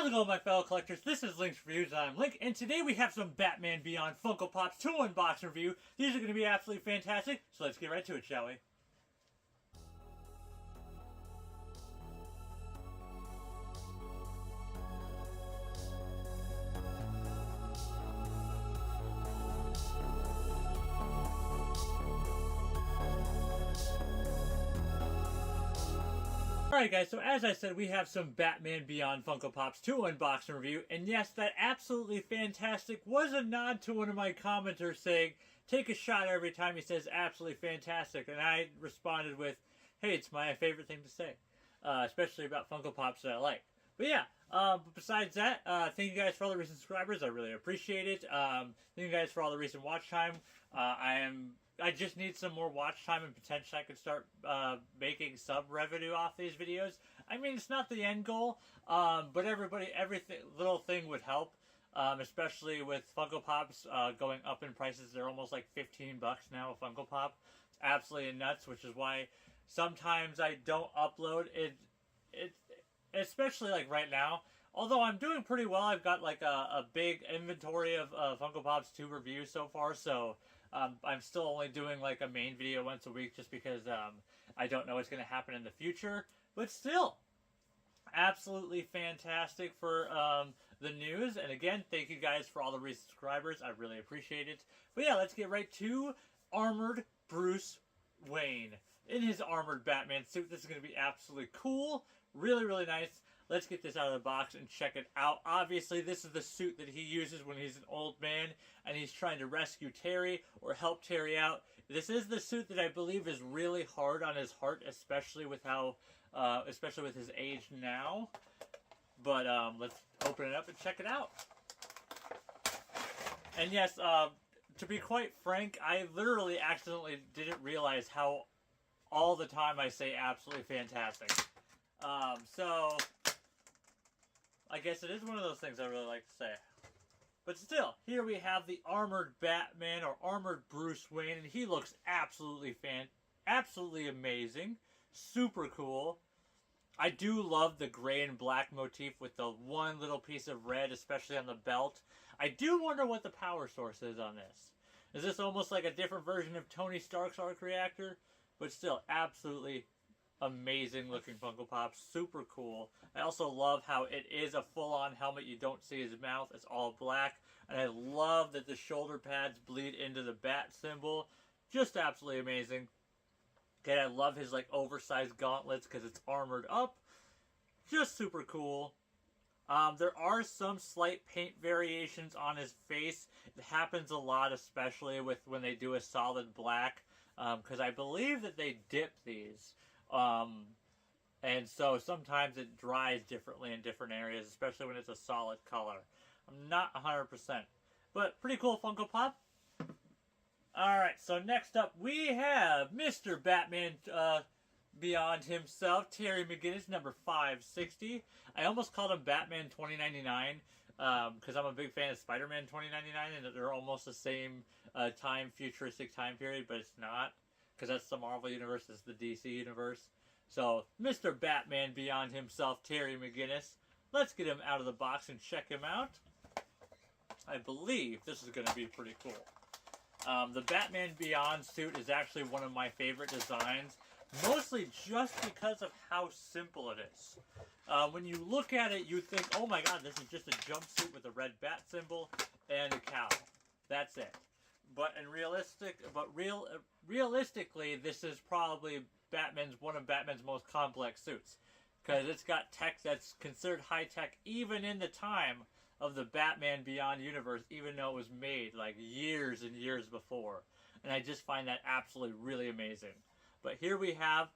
How's it going, my fellow collectors? This is Link's Reviews, and I'm Link, and today we have some Batman Beyond Funko Pops 2 unbox review. These are going to be absolutely fantastic, so let's get right to it, shall we? Alright guys, so as I said, we have some Batman Beyond Funko Pops 2 unboxing review, and yes, that absolutely fantastic was a nod to one of my commenters saying, take a shot every time he says absolutely fantastic, and I responded with, hey, it's my favorite thing to say, especially about Funko Pops that I like. But yeah, besides that, thank you guys for all the recent subscribers, I really appreciate it. Thank you guys for all the recent watch time. I just need some more watch time, and potentially I could start making sub revenue off these videos. I mean, it's not the end goal, but every little thing would help, especially with Funko Pops going up in prices. They're almost like 15 bucks now, a Funko Pop. It's absolutely nuts, which is why sometimes I don't upload it, especially like right now. Although I'm doing pretty well, I've got like a big inventory of Funko Pops 2 reviews so far, so I'm still only doing like a main video once a week just because I don't know what's going to happen in the future. But still, absolutely fantastic for the news. And again, thank you guys for all the recent subscribers. I really appreciate it. But yeah, let's get right to Armored Bruce Wayne in his armored Batman suit. This is going to be absolutely cool. Really, really nice. Let's get this out of the box and check it out. Obviously, this is the suit that he uses when he's an old man and he's trying to rescue Terry or help Terry out. This is the suit that I believe is really hard on his heart, especially with especially with his age now. But let's open it up and check it out. And yes, to be quite frank, I literally accidentally didn't realize how all the time I say absolutely fantastic. So I guess it is one of those things I really like to say. But still, here we have the armored Batman, or armored Bruce Wayne, and he looks absolutely amazing. Super cool. I do love the gray and black motif with the one little piece of red, especially on the belt. I do wonder what the power source is on this. Is this almost like a different version of Tony Stark's arc reactor? But still, absolutely amazing looking Funko Pop. Super cool. I also love how it is a full-on helmet. You don't see his mouth. It's all black. And I love that the shoulder pads bleed into the bat symbol. Just absolutely amazing. Okay, I love his like oversized gauntlets because it's armored up. Just super cool. There are some slight paint variations on his face. It happens a lot, especially with when they do a solid black. Because I believe that they dip these. And so sometimes it dries differently in different areas, especially when it's a solid color. I'm not 100%. But pretty cool Funko Pop. Alright, so next up we have Mr. Batman Beyond himself, Terry McGinnis, number 560. I almost called him Batman 2099 because I'm a big fan of Spider-Man 2099, and they're almost the same futuristic time period, but it's not. Because that's the Marvel Universe, it's the DC Universe. So, Mr. Batman Beyond himself, Terry McGinnis. Let's get him out of the box and check him out. I believe this is going to be pretty cool. The Batman Beyond suit is actually one of my favorite designs, mostly just because of how simple it is. When you look at it, you think, oh my god, this is just a jumpsuit with a red bat symbol and a cowl. That's it. But realistically, this is probably one of Batman's most complex suits, because it's got tech that's considered high tech even in the time of the Batman Beyond universe, even though it was made like years and years before. And I just find that absolutely really amazing. But here we have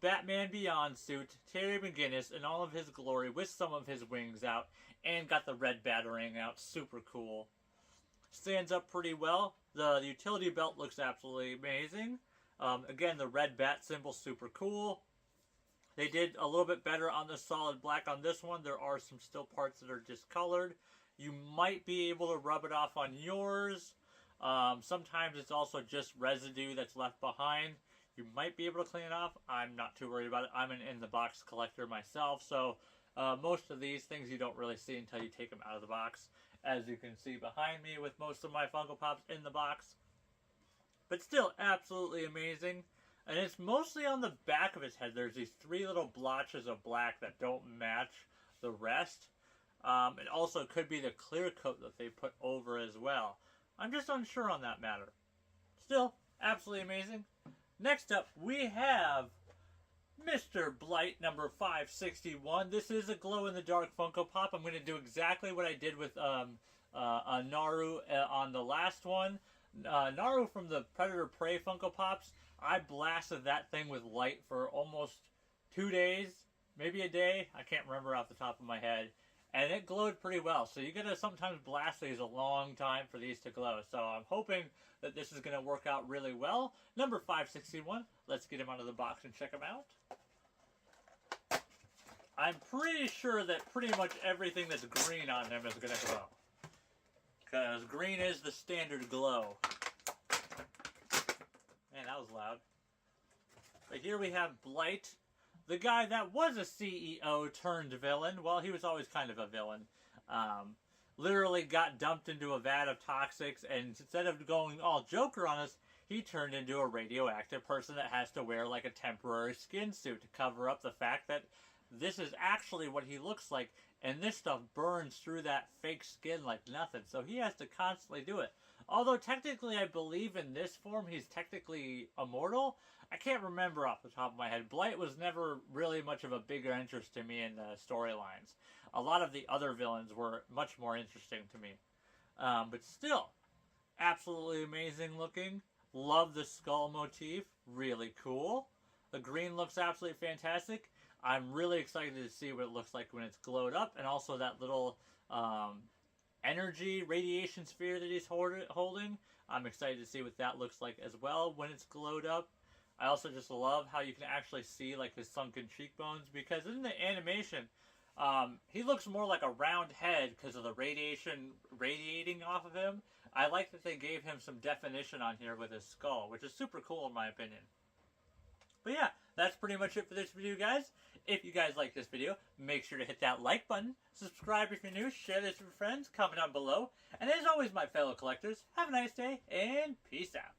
Batman Beyond suit, Terry McGinnis in all of his glory with some of his wings out, and got the red batarang out. Super cool. Stands up pretty well. The utility belt looks absolutely amazing. Again, the red bat symbol, super cool. They did a little bit better on the solid black on this one. There are some still parts that are discolored. You might be able to rub it off on yours. Sometimes it's also just residue that's left behind. You might be able to clean it off. I'm not too worried about it. I'm an in-the-box collector myself, so Most of these things you don't really see until you take them out of the box, as you can see behind me with most of my Funko Pops in the box. But still, absolutely amazing. And it's mostly on the back of his head. There's these 3 little blotches of black that don't match the rest. It also could be the clear coat that they put over as well. I'm just unsure on that matter. Still, absolutely amazing. Next up, we have Mr. Blight number 561. This is a glow-in-the-dark Funko Pop. I'm going to do exactly what I did with Naru on the last one. Naru from the Predator Prey Funko Pops. I blasted that thing with light for almost 2 days, maybe a day. I can't remember off the top of my head. And it glowed pretty well. So you gotta sometimes blast these a long time for these to glow. So I'm hoping that this is gonna work out really well. Number 561. Let's get him out of the box and check him out. I'm pretty sure that pretty much everything that's green on him is gonna glow, because green is the standard glow. Man, that was loud. But here we have Blight, the guy that was a CEO turned villain. Well, he was always kind of a villain. Literally got dumped into a vat of toxics, and instead of going all Joker on us, he turned into a radioactive person that has to wear like a temporary skin suit to cover up the fact that this is actually what he looks like, and this stuff burns through that fake skin like nothing. So he has to constantly do it. Although technically I believe in this form he's technically immortal. I can't remember off the top of my head. Blight was never really much of a bigger interest to me in the storylines. A lot of the other villains were much more interesting to me. But still, absolutely amazing looking. Love the skull motif. Really cool. The green looks absolutely fantastic. I'm really excited to see what it looks like when it's glowed up. And also that little energy radiation sphere that he's holding. I'm excited to see what that looks like as well when it's glowed up. I also just love how you can actually see like his sunken cheekbones, because in the animation he looks more like a round head because of the radiation radiating off of him. I like that they gave him some definition on here with his skull, which is super cool in my opinion. But yeah, that's pretty much it for this video, guys. If you guys like this video, make sure to hit that like button, subscribe if you're new, share this with your friends, comment down below, and as always, my fellow collectors, have a nice day, and peace out.